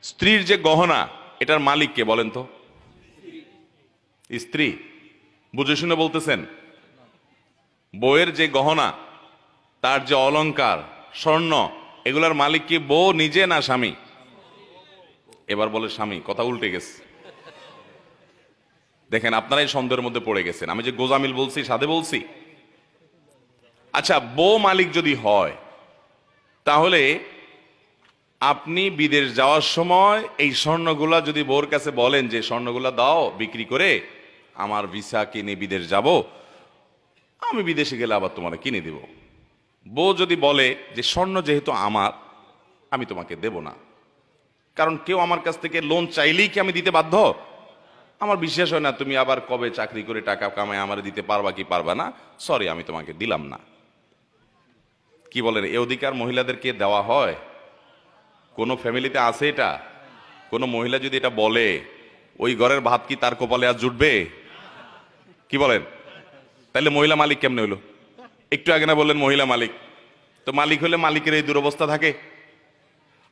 স্ত্রীর যে গহনা এটার মালিক কে বলেন তো? স্ত্রী। বুঝে শুনে বলতেছেন? বউয়ের যে গহনা, তার যে অলংকার, স্বর্ণ, এগুলার মালিক কি বউ নিজে না স্বামী? এবার বলে স্বামী। কথা উল্টে গেছে। দেখেন, আপনারাই সন্দেহের মধ্যে পড়ে গেছেন। আমি যে গোজামিল বলছি সাধে বলছি? আচ্ছা, বউ মালিক যদি হয় তাহলে আপনি বিদেশ যাওয়ার সময় এই স্বর্ণগুলা যদি বউর কাছে বলেন যে স্বর্ণগুলা দাও বিক্রি করে আমার ভিসা কিনে বিদেশ যাব, আমি বিদেশে গেলে আবার তোমার কিনে দেব। বউ যদি বলে যে স্বর্ণ যেহেতু আমার, আমি তোমাকে দেব না, কারণ কেউ আমার কাছ থেকে লোন চাইলেই কি আমি দিতে বাধ্য? আমার বিশ্বাস হয় না তুমি আবার কবে চাকরি করে টাকা কামায় আমার দিতে পারবা কি পারবা না, সরি আমি তোমাকে দিলাম না। কি বলেন, এ অধিকার মহিলাদেরকে দেওয়া হয়? কোন ফ্যামিলিতে আছে এটা? কোন মহিলা যদি এটা বলে, ওই ঘরের ভাত কি তার কপালে আর জুটবে? কি বলেন? তাহলে মহিলা মালিক কেমনে হইলো? একটু আগে না বললেন মহিলা মালিক? তো মালিক হলে মালিকের এই দুরবস্থা থাকে?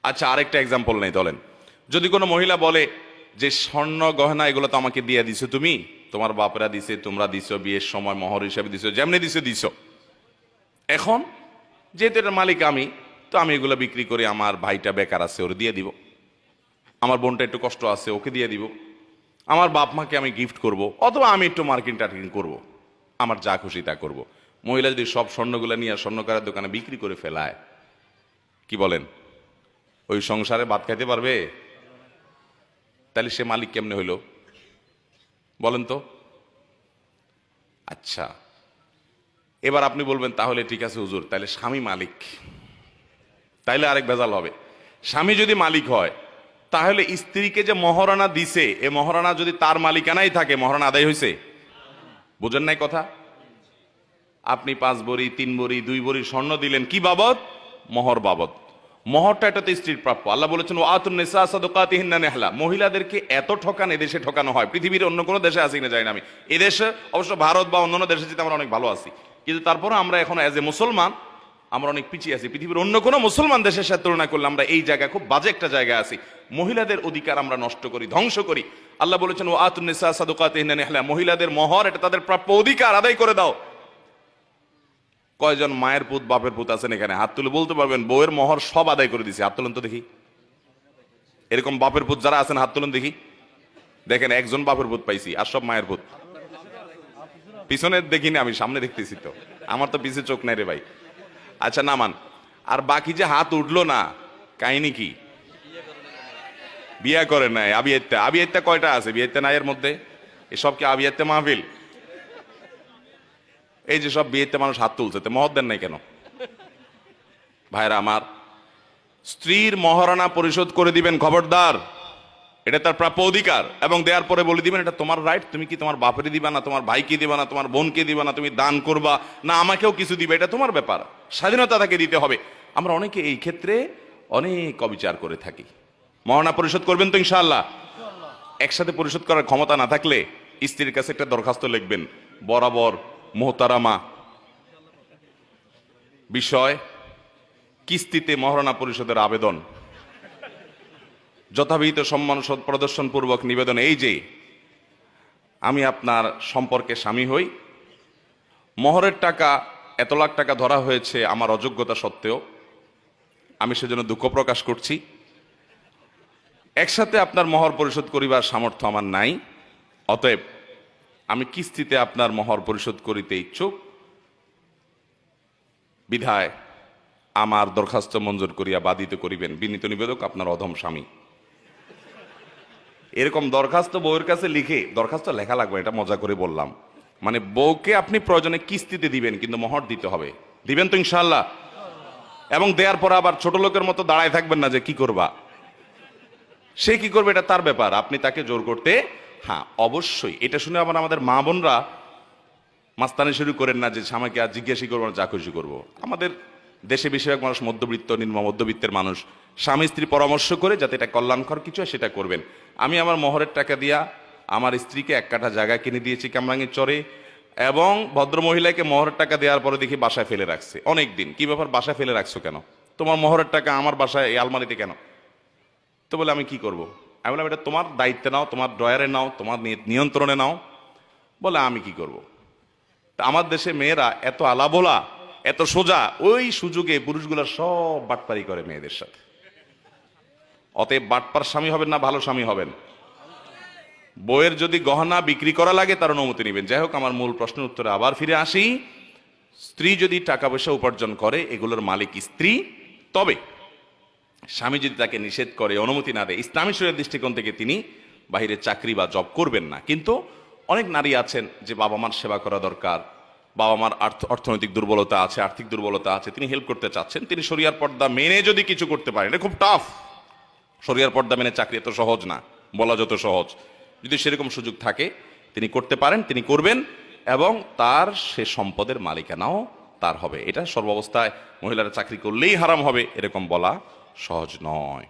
আচ্ছা, আরেকটা এক্সাম্পল নেই, বলেন যদি কোনো মহিলা বলে যে স্বর্ণ গহনা এগুলো তো আমাকে দিয়ে দিছো তুমি, তোমার বাপরা দিছে, তোমরা দিছো, বিয়ের সময় মোহর হিসাবে দিছো, যেমনি দিছো দিছো, এখন যেহেতু এটার মালিক আমি, তো আমি এগুলো বিক্রি করে আমার ভাইটা বেকার আছে ওর দিয়ে দিব, আমার বোনটা একটু কষ্ট আছে ওকে দিয়ে দিব, আমার বাপ মাকে আমি গিফট করব, অথবা আমি একটু মার্কেটিং টার্গেটিং করবো, আমার যা খুশি তা করব। মহিলা যদি সব স্বর্ণগুলো নিয়ে স্বর্ণকারের দোকানে বিক্রি করে ফেলায়, কি বলেন, ওই সংসারে ভাত খাইতে পারবে? তাহলে সে মালিক কেমনে হইল বলেন তো? আচ্ছা, এবার আপনি বলবেন তাহলে ঠিক আছে হুজুর, তাহলে স্বামী মালিক, তাইলে আরেক ভেজাল হবে। স্বামী যদি মালিক হয় তাহলে স্ত্রীকে যে মহারণা দিছে, এ মহারণা যদি তার মালিকানাই থাকে, মহারণা আদায় হয়েছে? বুঝেন নাই কথা? আপনি 5 ভরি 3 ভরি 2 ভরি স্বর্ণ দিলেন, কি বাবদ? মোহর বাবদ। মোহরটা এটা তো স্ত্রীর প্রাপ্য। আল্লাহ বলেছেন ওয়া আতুন নিসা সাদাকাতিহিন্না নিহলা। মহিলাদেরকে এত ঠকান এদেশে ঠকানো হয়, পৃথিবীর অন্য কোনো দেশে আছে কিনা জানি না আমি। এদেশে অবশ্য ভারত বা অন্যান্য দেশে যেতে আমরা অনেক ভালো আছি, কিন্তু তারপরে আমরা এখন অ্যাজ এ মুসলমান আমরা অনেক পিছিয়ে আছি। পৃথিবীর অন্য কোনো মুসলমান দেশের সাথে তুলনা করলে আমরা এই জায়গায় খুব বাজে একটা জায়গায় আছি। মহিলাদের অধিকার আমরা নষ্ট করি, ধ্বংস করি। আল্লাহ বলেছেন ওয়া আতুন নিসা সাদাকাতিহিন্না নিহলা, মহিলাদের মোহর এটা তাদের প্রাপ্য অধিকার, আদায় করে দাও। কয়জন মায়ের পুত বাপের পুত আছেন এখানে? হাত তুলে বলতে পারবেন বউয়ের মোহর সব আদায় করে দিছে? হাত তুলেন তো দেখি। এরকম বাপের পুত যারা আছেন হাত তুলেন দেখি। দেখেন, একজন বাপের পুত পাইছি, আর সব মায়ের পুত। পিছনে দেখিনি আমি, সামনে দেখতেছি তো, আমার তো পিছে চোখ নাই রে ভাই। আচ্ছা নামান। আর বাকি যে হাত উঠলো না, কাহিনী কি? বিয়া করে নাই। আবিয়াত্তা, আবিয়াত্তা কয়টা আছে? বিয়াত্তা নাই এর মধ্যে? এসব কি আবিয়াত্তা মাহফিল? এই যে সব বিয়েতে মানুষ হাত তুলছে, মহর দেন নাই কেন? ভাইরা আমার, স্ত্রীর মহারণা পরিশোধ করে দিবেন, খবরদার, এটা তার প্রাপ্য অধিকার। এবং দেওয়ার পরে বলে দিবেন এটা তোমার রাইট, তুমি কি তোমার বাপেরই দিবা না, তোমার ভাইকে দিবা না, তোমার বোনকে দিবা না, তুমি দান করবা না আমাকেও কিছু দিবে, এটা তোমার ব্যাপার, স্বাধীনতা তাকে দিতে হবে। আমরা অনেকে এই ক্ষেত্রে অনেক অবিচার করে থাকি। মহারণা পরিশোধ করবেন তো ইনশাআল্লাহ? একসাথে পরিশোধ করার ক্ষমতা না থাকলে স্ত্রীর কাছে একটা দরখাস্ত লিখবেন, বরাবর মোহতারামা বিষয় কিস্তিতে মহারণা পরিশোধের আবেদন, যথাবিহিত সম্মান প্রদর্শন পূর্বক নিবেদন, এই যে আমি আপনার সম্পর্কে স্বামী হই, মোহরের টাকা এত লাখ টাকা ধরা হয়েছে আমার অযোগ্যতা সত্ত্বেও, আমি সেজন্য দুঃখ প্রকাশ করছি। একসাথে আপনার মোহর পরিশোধ করিবার সামর্থ্য আমার নাই, অতএব আমি কিস্তিতে আপনার মোহর পরিশোধ করিতে ইচ্ছুক, বিধায় আমার দরখাস্ত মঞ্জুর করিয়া বাধিত করিবেন, বিনীত নিবেদক আপনার অধম স্বামী। এরকম দরখাস্ত বউয়ের কাছে লিখে, দরখাস্ত লেখা লাগবে, এটা মজা করে বললাম, মানে বউকে আপনি প্রয়োজনে কিস্তিতে দিবেন, কিন্তু মোহর দিতে হবে। দিবেন তো ইনশাআল্লাহ? এবং দেওয়ার পর আবার ছোট লোকের মতো দাঁড়ায় থাকবেন না যে কি করবা, সে কি করবে এটা তার ব্যাপার, আপনি তাকে জোর করতে, হ্যাঁ অবশ্যই। এটা শুনে আবার আমাদের মা বোনরা মাস্তানি শুরু করেন না যে স্বামীকে আর জিজ্ঞাসা করবো না, যা খুশি করবো। আমাদের দেশে বেশিরভাগ মানুষ মধ্যবিত্ত, নিম্ন মধ্যবিত্তের মানুষ, স্বামী স্ত্রী পরামর্শ করে যাতে এটা কল্যাণকর কিছু হয় সেটা করবেন। আমি আমার মোহরের টাকা দিয়া আমার স্ত্রীকে 1 কাঠা জায়গা কিনে দিয়েছি কামরাঙ্গীর চরে, এবং ভদ্র মহিলাকে মোহরের টাকা দেওয়ার পরে দেখি বাসায় ফেলে রাখছে অনেক দিন। কি ব্যাপার, বাসায় ফেলে রাখছো কেন? তোমার মোহরের টাকা আমার বাসায় এই আলমারিতে কেন? তো বলে আমি কি করব? আমি বললাম এটা তোমার দায়িত্বে নাও, তোমার ড্রয়ারে নাও, তোমার নিয়ন্ত্রণে নাও। বলে আমি কি করব? তা আমার দেশে মেয়েরা এত আলাবোলা, এত সোজা, ওই সুযোগে পুরুষগুলা সব বাটপারি করে মেয়েদের সাথে। অতএব বাটপার স্বামী হবেন না ভালো স্বামী হবেন? বইয়ের যদি গহনা বিক্রি করা লাগে তার অনুমতি নেবেন। যাই হোক, আমার মূল প্রশ্নের উত্তরে আবার ফিরে আসি। স্ত্রী যদি টাকা পয়সা উপার্জন করে, এগুলোর মালিক স্ত্রী। তবে স্বামী যদি তাকে নিষেধ করে, অনুমতি না দেয়, ইসলামী শরীয়তের দৃষ্টিকোণ থেকে তিনি বাহিরে চাকরি বা জব করবেন না। কিন্তু অনেক নারী আছেন যে বাবা মার সেবা করা দরকার, বাবা মার অর্থনৈতিক দুর্বলতা আছে, আর্থিক দুর্বলতা আছে, তিনি হেল্প করতে চাচ্ছেন, তিনি শরিয়ার পর্দা মেনে যদি কিছু করতে পারেন, এটা খুব টাফ। শরিয়ার পর্দা মেনে চাকরি এত সহজ না, বলা যত সহজ। যদি সেরকম সুযোগ থাকে তিনি করতে পারেন, তিনি করবেন, এবং তার সে সম্পদের মালিকানাও তার হবে। এটা সর্বাবস্থায় মহিলারা চাকরি করলেই হারাম হবে এরকম বলা সহজ নয়।